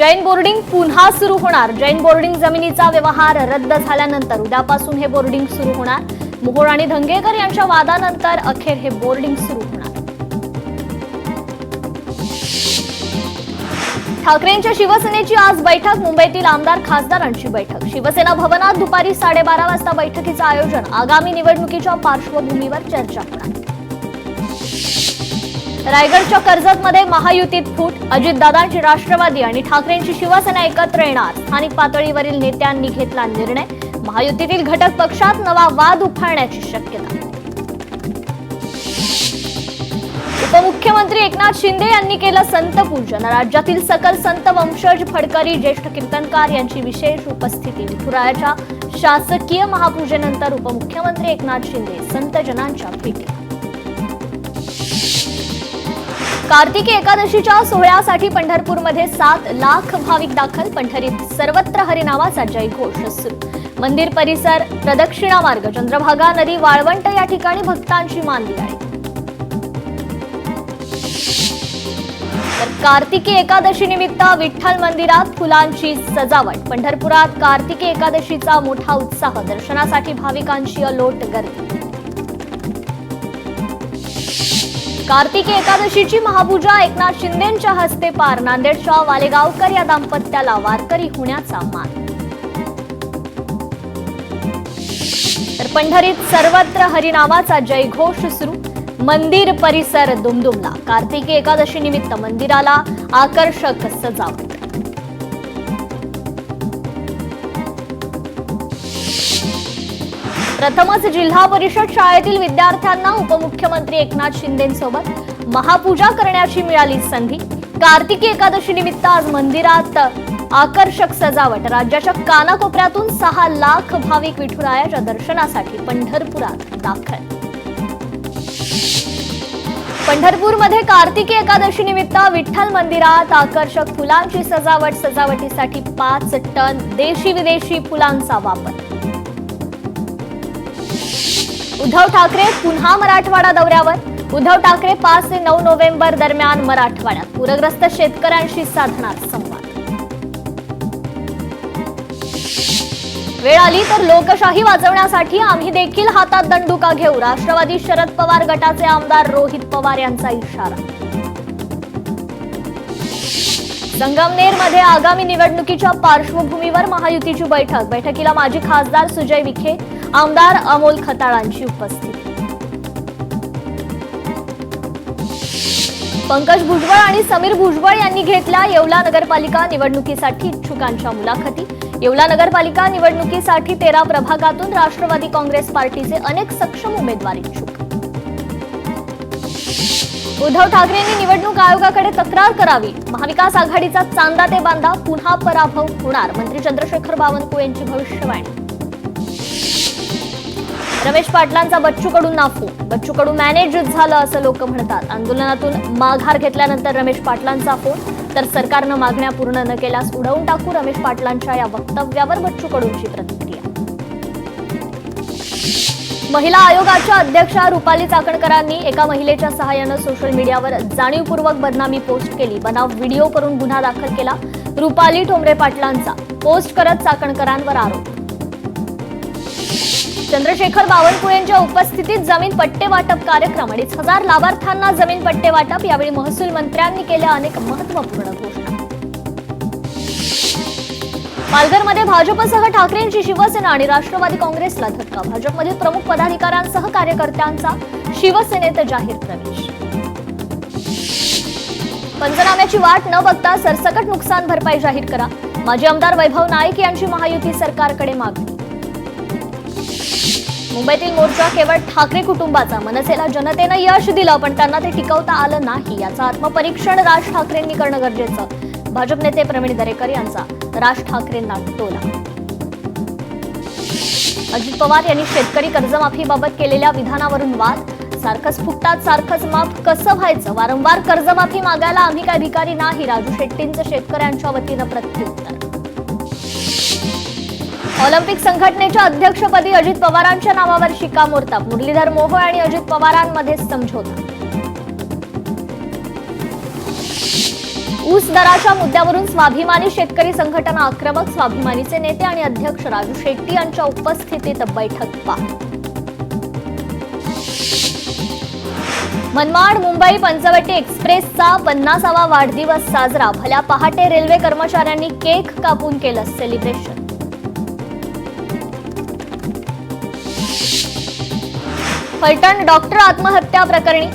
Jain boarding पुन्हा सुरू होणार। जैन बोर्डिंग जमिनीचा व्यवहार रद्द झाल्यानंतर उद्यापासून हे बोर्डिंग सुरू होणार। मोहोळ आणि धंगेकर यांच्या वादानंतर अखेर हे बोर्डिंग सुरू होणार। ठाकरेंच्या शिवसेनेची आज बैठक। मुंबईतील आमदार खासदारांची बैठक। शिवसेना भवनात दुपारी 12:30 वाजता बैठकीचं आयोजन। आगामी निवडणुकीच्या पार्श्वभूमीवर चर्चा होणार। रायगडच्या कर्जतमध्ये महायुतीत फूट। अजितदादांची राष्ट्रवादी आणि ठाकरेंची शिवसेना एकत्र येणार। स्थानिक पातळीवरील नेत्यांनी घेतला निर्णय। महायुतीतील घटक पक्षात नवा वाद उफाळण्याची शक्यता। उपमुख्यमंत्री एकनाथ शिंदे यांनी केलं संत पूजन। राज्यातील सकल संत वंशज फडकरी ज्येष्ठ कीर्तनकार यांची विशेष उपस्थिती। विठुरायाच्या शासकीय महापूजेनंतर उपमुख्यमंत्री एकनाथ शिंदे संत जनांच्या भेटी। कार्तिकी एकादशीच्या सोहळ्यासाठी पंढरपूरमध्ये 7 लाख भाविक दाखल। पंढरीत सर्वत्र हरिनामाचा जयघोष सुरू। मंदिर परिसर, प्रदक्षिणा मार्ग, चंद्रभागा नदी, वाळवंट या ठिकाणी भक्तांची मांदियाळी। तर कार्तिकी एकादशी निमित्त विठ्ठल मंदिरात फुलांची सजावट। पंढरपुरात कार्तिकी एकादशीचा मोठा उत्साह। दर्शनासाठी भाविकांची अलोट गर्दी। कार्तिकी एकादशीची महापूजा एकनाथ शिंदेंच्या हस्ते पार। नांदेडच्या वालेगावकर या दाम्पत्याला वारकरी होण्याचा मान। तर पंढरीत सर्वत्र हरिनामाचा जयघोष सुरू। मंदिर परिसर दुमदुमला। कार्तिकी एकादशी निमित्त मंदिराला आकर्षक सजावट। प्रथमच जिल्हा परिषद शाळेतील विद्यार्थ्यांना उपमुख्यमंत्री एकनाथ शिंदेंसोबत महापूजा करण्याची मिळाली संधी। कार्तिकी एकादशी निमित्त आज मंदिरात आकर्षक सजावट। राज्याच्या कानाकोपऱ्यातून 6 लाख भाविक विठुरायाच्या दर्शनासाठी पंढरपुरात दाखल। पंढरपूरमध्ये कार्तिकी एकादशी निमित्त विठ्ठल मंदिरात आकर्षक फुलांची सजावट। सजावटीसाठी 5 टन देशी विदेशी फुलांचा वापर। उद्धव ठाकरे पुन्हा मराठवाडा दौऱ्यावर। उद्धव ठाकरे 5 ते 9 नोव्हेंबर दरम्यान मराठवाड्यात। पूरग्रस्त शेतकऱ्यांशी साधणार संवाद। वेळ आली तर लोकशाही वाचवण्यासाठी आम्ही देखील हातात दंडुका घेऊ। राष्ट्रवादी शरद पवार गटाचे आमदार रोहित पवार यांचा इशारा। संगमनेरमध्ये आगामी निवडणुकीच्या पार्श्वभूमीवर महायुतीची बैठक। बैठकीला माजी खासदार सुजय विखे, आमदार अमोल खताळांची उपस्थिती। पंकज भुजबळ आणि समीर भुजबळ यांनी घेतल्या येवला नगरपालिका निवडणुकीसाठी इच्छुकांच्या मुलाखती। येवला नगरपालिका निवडणुकीसाठी 13 प्रभागातून राष्ट्रवादी काँग्रेस पार्टीचे अनेक सक्षम उमेदवार इच्छुक। उद्धव ठाकरेंनी निवडणूक आयोगाकडे तक्रार करावी। महाविकास आघाडीचा चांदा ते बांधा पुन्हा पराभव होणार। मंत्री चंद्रशेखर बावनकुळेंची भविष्यवाणी। रमेश पाटलांचा बच्चू कडूंना फोन। बच्चू कडू मॅनेज झालं असं लोक म्हणतात। आंदोलनातून माघार घेतल्यानंतर रमेश पाटलांचा फोन। तर सरकारनं मागण्या पूर्ण न केल्यास उडवून टाकू, रमेश पाटलांच्या या वक्तव्यावर बच्चू कडूंची प्रतिक्रिया। महिला आयोगाच्या अध्यक्षा रुपाली चाकणकरांनी एका महिलेच्या सहाय्यानं सोशल मीडियावर जाणीवपूर्वक बदनामी पोस्ट केली। बनाव व्हिडिओ करून गुन्हा दाखल केला। रुपाली ठोंबरे पाटलांचा पोस्ट करत चाकणकरांवर आरोप। चंद्रशेखर बावनकुळेंच्या उपस्थितीत जमीन पट्टे वाटप कार्यक्रम। 2,500 लाभार्थ्यांना जमीन पट्टे वाटप। यावेळी महसूल मंत्र्यांनी केल्या अनेक महत्त्वपूर्ण घोषणा। पालघरमध्ये भाजपसह ठाकरेंची शिवसेना आणि राष्ट्रवादी काँग्रेसला धक्का। भाजपमधील प्रमुख पदाधिकाऱ्यांसह कार्यकर्त्यांचा शिवसेनेत जाहीर प्रवेश। पंचनाम्याची वाट न बघता सरसकट नुकसान भरपाई जाहीर करा। माजी आमदार वैभव नाईक यांची महायुती सरकारकडे मागणी। मुंबईतील मोर्चा केवळ ठाकरे कुटुंबाचा। मनसेला जनतेनं यश दिलं पण त्यांना ते टिकवता आलं नाही। याचं आत्मपरीक्षण राज ठाकरेंनी करणं गरजेचं। भाजप नेते प्रवीण दरेकर यांचा राज ठाकरेंना टोला। अजित पवार यांनी शेतकरी कर्जमाफीबाबत केलेल्या विधानावरून वाद। सारखंच फुकटात सारखंच माफ कसं व्हायचं? वारंवार कर्जमाफी मागायला आम्ही काय भिकारी नाही। राजू शेट्टींचं शेतकऱ्यांच्या वतीनं प्रत्युत्तर। ऑलिम्पिक संघटनेच्या अध्यक्षपदी अजित पवारांच्या नावावर शिक्कामोर्तब। मुरलीधर मोहोळ आणि अजित पवारांमध्ये समझोता। ऊस दराच्या मुद्द्यावरून स्वाभिमानी शेतकरी संघटना आक्रमक. स्वाभिमानीचे नेते आणि अध्यक्ष राजू शेट्टी यांच्या उपस्थितीत बैठक पार. मनमाड मुंबई पंचवटी एक्सप्रेसचा 50वा वाढदिवस साजरा. भल्या पहाटे रेल्वे कर्मचाऱ्यांनी केक कापून केलं सेलिब्रेशन. फलटण डॉक्टर आत्महत्या प्रकरणी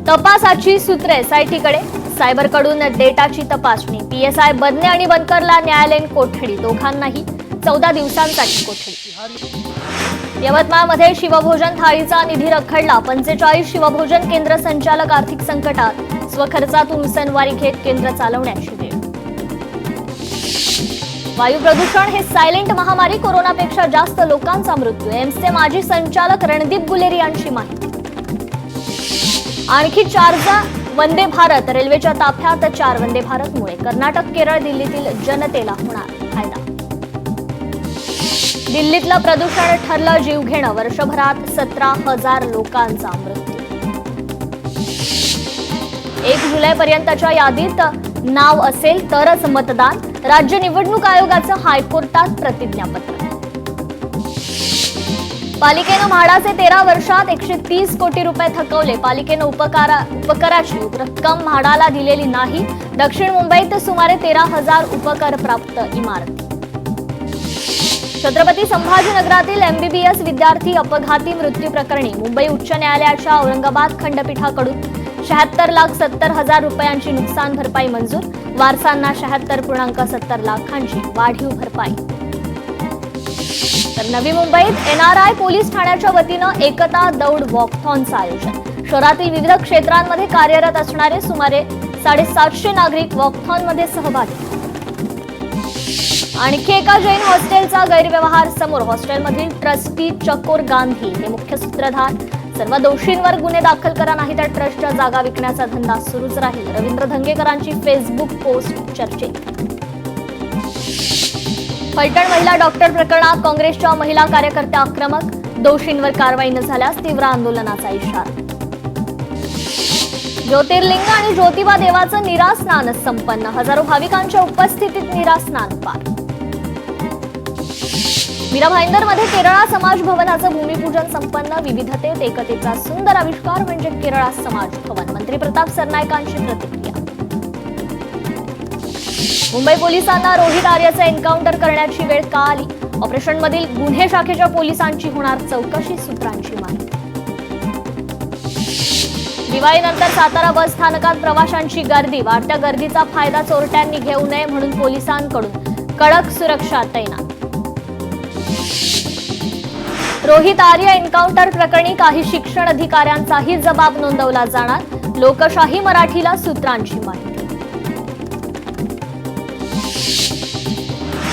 तपासाची सूत्रे एसआयटीकडे. सायबरकडून डेटाची तपासणी. पीएसआय बदने आणि बनकरला न्यायालयीन कोठडी. दोघांनाही 14 दिवसांसाठी कोठडी. यवतमाळमध्ये शिवभोजन थाळीचा निधी रखडला. 45 शिवभोजन केंद्र संचालक आर्थिक संकटात. स्वखर्चातून उसनवारी घेत केंद्र चालवण्याची वेळ. वायू प्रदूषण हे सायलेंट महामारी. कोरोनापेक्षा जास्त लोकांचा मृत्यू. एम्सचे माजी संचालक रणदीप गुलेरी यांची माहिती. आणखी 4 वंदे भारत. रेल्वेच्या ताफ्यात 4 वंदे भारतमुळे कर्नाटक, केरळ, दिल्लीतील जनतेला होणार फायदा. दिल्लीतलं प्रदूषण ठरलं जीवघेणं. वर्षभरात 17,000 लोकांचा मृत्यू. 1 जुलैपर्यंतच्या यादीत नाव असेल तरच मतदान. राज्य निवडणूक आयोगाचं हायकोर्टात प्रतिज्ञापत्र. पालिकेनं म्हाडाचे 13 वर्षात 130 कोटी रुपये थकवले. पालिकेनं उपकराची रक्कम म्हाडाला दिलेली नाही. दक्षिण मुंबईत सुमारे 13,000 उपकर प्राप्त इमारती. छत्रपती संभाजीनगरातील एमबीबीएस विद्यार्थी अपघाती मृत्यू प्रकरणी मुंबई उच्च न्यायालयाच्या औरंगाबाद खंडपीठाकडून 76,70,000 रुपयांची नुकसान भरपाई मंजूर. वारसांना 76.70 लाखांची वाढीव भरपाई. तर नवी मुंबईत एनआरआय पोलीस ठाण्याच्या वतीनं एकता दौड वॉकथॉनचं आयोजन. शहरातील विविध क्षेत्रांमध्ये कार्यरत असणारे सुमारे 750 नागरिक वॉकथॉनमध्ये सहभागी. आणखी एका जैन हॉस्टेलचा गैरव्यवहार समोर. हॉस्टेलमधील ट्रस्टी चकोर गांधी हे मुख्य सूत्रधार. सर्व दोषींवर गुन्हे दाखल करा, नाही तर ट्रस्टच्या जागा विकण्याचा धंदा सुरूच राहील. रवींद्र धंगेकरांची फेसबुक पोस्ट चर्चेत. फलटण महिला डॉक्टर प्रकरणात काँग्रेसच्या महिला कार्यकर्त्या आक्रमक. दोषींवर कारवाई न झाल्यास तीव्र आंदोलनाचा इशारा. ज्योतिर्लिंग आणि ज्योतिबा देवाचं नीरा स्नान संपन्न. हजारो भाविकांच्या उपस्थितीत नीरा स्नान पार. मीरा भाईंदरमध्ये केरळा समाज भवनाचं भूमिपूजन संपन्न. विविधतेत एकतेचा सुंदर आविष्कार म्हणजे केरळा समाज भवन. मंत्री प्रताप सरनाईकांची प्रतिक्रिया. मुंबई पोलिसांना रोहित आर्यचं एन्काउंटर करण्याची वेळ का आली? ऑपरेशनमधील गुन्हे शाखेच्या पोलिसांची होणार चौकशी. सूत्रांची माहिती. दिवाळीनंतर सातारा बस स्थानकात प्रवाशांची गर्दी. वाढत्या गर्दीचा फायदा चोरट्यांनी घेऊ नये म्हणून पोलिसांकडून कडक सुरक्षा तैनात. रोहित आर्य एन्काउंटर प्रकरणी काही शिक्षण अधिकाऱ्यांचाही जबाब नोंदवला जाणार. लोकशाही मराठीला सूत्रांची माहिती.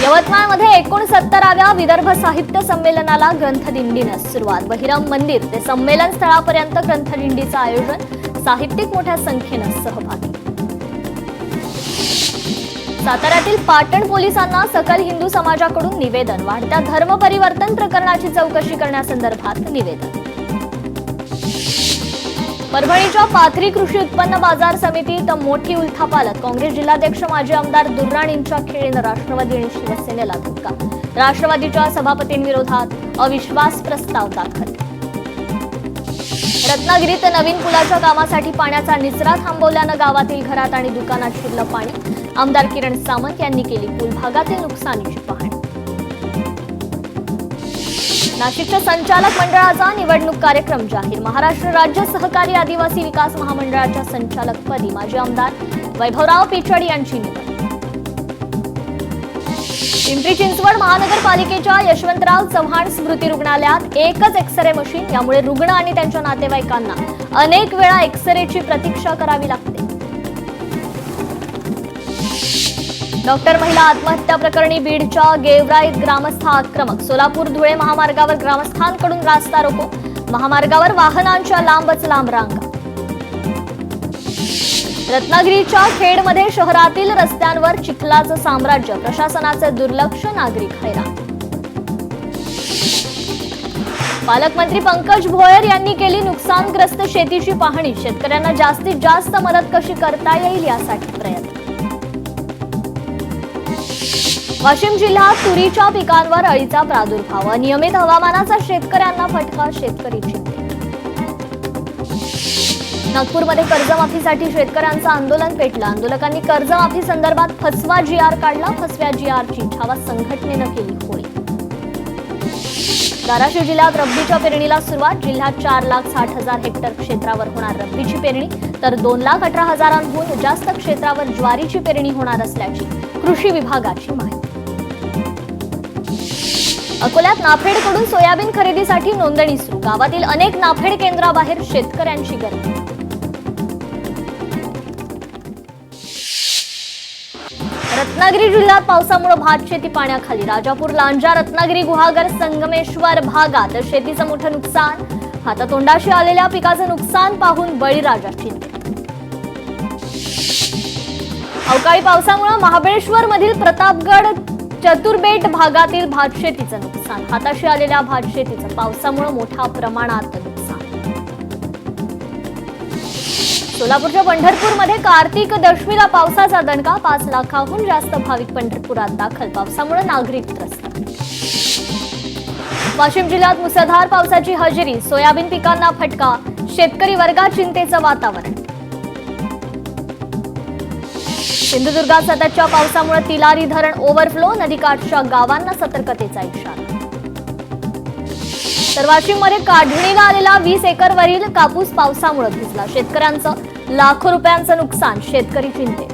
यवतमाळमध्ये 69व्या विदर्भ साहित्य संमेलनाला ग्रंथदिंडीनं सुरुवात. बहिरम मंदिर ते संमेलन स्थळापर्यंत ग्रंथदिंडीचं आयोजन. साहित्यिक मोठ्या संख्येनं सहभागी. साताऱ्यातील पाटण पोलिसांना सकल हिंदू समाजाकडून निवेदन. वाढत्या धर्म परिवर्तन प्रकरणाची चौकशी करण्यासंदर्भात निवेदन. परभणीच्या पाथरी कृषी उत्पन्न बाजार समितीत मोठी उलथापालट. काँग्रेस जिल्हाध्यक्ष माजी आमदार दुर्राणींच्या खेळीनं राष्ट्रवादी आणि शिवसेनेला धक्का. राष्ट्रवादीच्या सभापतींविरोधात अविश्वास प्रस्ताव दाखल. रत्नागिरीत नवीन पुलाच्या कामासाठी पाण्याचा निचरा थांबवल्यानं गावातील घरात आणि दुकानात शिरलं पाणी. आमदार किरण सामंत यांनी केली पूल भागातील नुकसानीची पाहणी. नाशिकच्या संचालक मंडळाचा निवडणूक कार्यक्रम जाहीर. महाराष्ट्र राज्य सहकारी आदिवासी विकास महामंडळाच्या संचालकपदी माजी आमदार वैभवराव पिचड यांची निवड. पिंपरी चिंचवड महानगरपालिकेच्या यशवंतराव चव्हाण स्मृती रुग्णालयात एकच एक्सरे मशीन. यामुळे रुग्ण आणि त्यांच्या नातेवाईकांना अनेक वेळा एक्सरेची प्रतीक्षा करावी लागते. डॉक्टर महिला आत्महत्या प्रकरणी बीडच्या गेवराईत ग्रामस्थ आक्रमक. सोलापूर धुळे महामार्गावर ग्रामस्थांकडून रास्ता रोको. महामार्गावर वाहनांच्या लांबच लांब रांगा. रत्नागिरीच्या खेडमध्ये शहरातील रस्त्यांवर चिखलाचं साम्राज्य. प्रशासनाचं दुर्लक्ष, नागरिक हैराण. पालकमंत्री पंकज भोयर यांनी केली नुकसानग्रस्त शेतीची पाहणी. शेतकऱ्यांना जास्तीत जास्त मदत कशी करता येईल यासाठी प्रयत्न. वाशिम जिल्ह्यात तुरीच्या पिकांवर अळीचा प्रादुर्भाव, अनियमित हवामानाचा शेतकऱ्यांना फटका, शेतकरी चिंतेत. नागपूरमध्ये कर्जमाफीसाठी शेतकऱ्यांचं आंदोलन पेटलं. आंदोलकांनी कर्जमाफी संदर्भात फसवा जी.आर. काढला. फसव्या जी.आर.ची छावा संघटनेनं केली होळी. धाराशिव जिल्ह्यात रब्बीच्या पेरणीला सुरुवात. जिल्ह्यात 4,60,000 हेक्टर क्षेत्रावर होणार रब्बीची पेरणी, तर 2,18,000हून जास्त क्षेत्रावर ज्वारीची पेरणी होणार असल्याची कृषी विभागाची माहिती. अकोल्यात नाफेडकडून सोयाबीन खरेदीसाठी नोंदणी सुरू. गावातील अनेक नाफेड केंद्राबाहेर शेतकऱ्यांची गर्दी. रत्नागिरी जिल्ह्यात पावसामुळे भात शेती पाण्याखाली. राजापूर, लांजा, रत्नागिरी, गुहागर, संगमेश्वर भागात शेतीचं मोठं नुकसान. हातातोंडाशी आलेल्या पिकाचं नुकसान पाहून बळीराजा चिंतेत. अवकाळी पावसामुळे महाबळेश्वर मधील प्रतापगड, चतुरबेट भागातील भात शेतीचं नुकसान. हाताशी आलेल्या भात शेतीचं पावसामुळे मोठ्या प्रमाणात नुकसान. सोलापूरच्या पंढरपूरमध्ये कार्तिक दशमीला पावसाचा दणका. 5 लाखांहून जास्त भाविक पंढरपुरात दाखल. पावसामुळे नागरिक त्रस्त. वाशिम जिल्ह्यात मुसळधार पावसाची हजेरी. सोयाबीन पिकांना फटका. शेतकरी वर्गात चिंतेचं वातावरण. सिंधुदुर्गात सततच्या पावसामुळे तिलारी धरण ओव्हरफ्लो. नदीकाठच्या गावांना सतर्कतेचा इशारा. तर वाशिममध्ये काढणीला आलेला 20 एकरवरील कापूस पावसामुळे भिजला. शेतकऱ्यांचं लाखो रुपयांचं नुकसान. शेतकरी चिंतेत.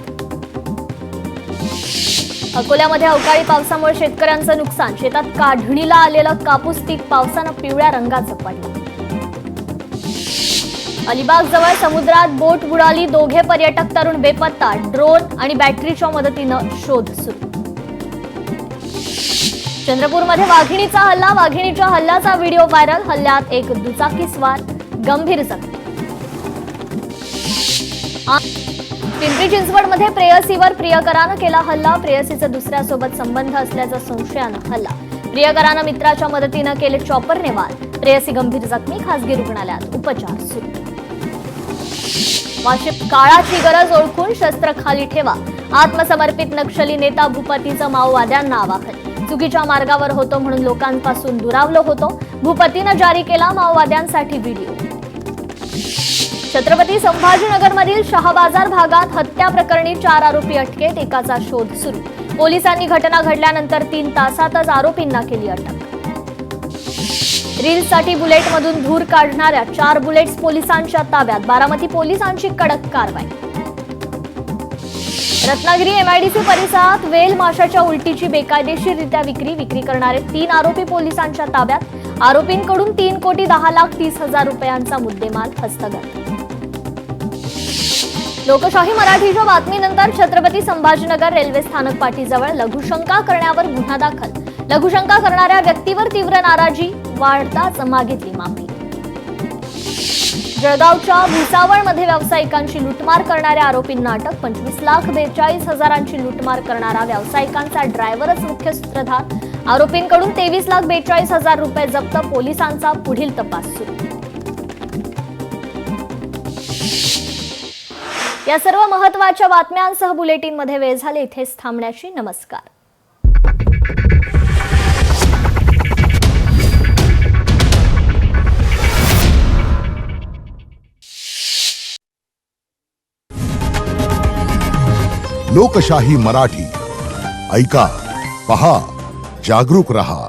अकोल्यामध्ये अवकाळी पावसामुळे शेतकऱ्यांचं नुकसान. शेतात काढणीला आलेलं कापूस पीक पावसानं पिवळ्या रंगाचं पडलं. अलिबाग जवळ समुद्रात बोट बुडाली. 2 पर्यटक तरुण बेपत्ता. ड्रोन आणि बॅटरीच्या मदतीनं शोध सुरू. चंद्रपूरमध्ये वाघिणीचा हल्ला. वाघिणीच्या हल्ल्याचा व्हिडिओ व्हायरल. हल्ल्यात एक दुचाकीस्वार गंभीर जखमी. पिंपरी चिंचवडमध्ये प्रेयसीवर प्रियकरानं केला हल्ला. प्रेयसीचा दुसऱ्यासोबत संबंध असल्याचा संशयानं हल्ला. प्रियकरानं मित्राच्या मदतीनं केले चॉपरने वार. प्रेयसी गंभीर जखमी. खासगी रुग्णालयात उपचार सुरू. वाशिम काळाची गरज ओळखून शस्त्र खाली ठेवा. आत्मसमर्पित नक्षली नेता भूपतीचं माओवाद्यांना आवाहन. चुकीच्या मार्गावर होतो म्हणून लोकांपासून दुरावलो होतो. भूपतीनं जारी केला माओवाद्यांसाठी व्हिडिओ. छत्रपती संभाजीनगरमधील शहाबाजार भागात हत्या प्रकरणी 4 आरोपी अटकेत. एकाचा शोध सुरू. पोलिसांनी घटना घडल्यानंतर 3 तासातच आरोपींना केली अटक. रील्ससाठी बुलेटमधून धूर काढणाऱ्या 4 बुलेट्स पोलिसांच्या ताब्यात. बारामती पोलिसांची कडक कारवाई. रत्नागिरी एमआयडीसी परिसरात वेल माशाच्या उलटीची बेकायदेशीररित्या विक्री करणारे 3 आरोपी पोलिसांच्या ताब्यात. आरोपींकडून 3,10,30,000 रुपयांचा मुद्देमाल हस्तगत. लोकशाही मराठीच्या बातमीनंतर छत्रपती संभाजीनगर रेल्वे स्थानक पाटीजवळ लघुशंका करण्यावर गुन्हा दाखल. लघुशंका करणाऱ्या व्यक्तीवर तीव्र नाराजी. वाढताच मागितली माफी. जळगावच्या भुसावळमध्ये व्यावसायिकांची लुटमार करणाऱ्या आरोपींना अटक. 25,42,000ची लुटमार करणारा व्यावसायिकांचा ड्रायव्हरच मुख्य सूत्रधार. आरोपींकडून 23,42,000 रुपये जप्त. पोलिसांचा पुढील तपास सुरू. या सर्व महत्त्वाच्या बातम्यांसह बुलेटिनमध्ये वेळ झाली इथेच थांबण्याची. नमस्कार. लोकशाही मराठी ऐका, पहा, जागरूक रहा.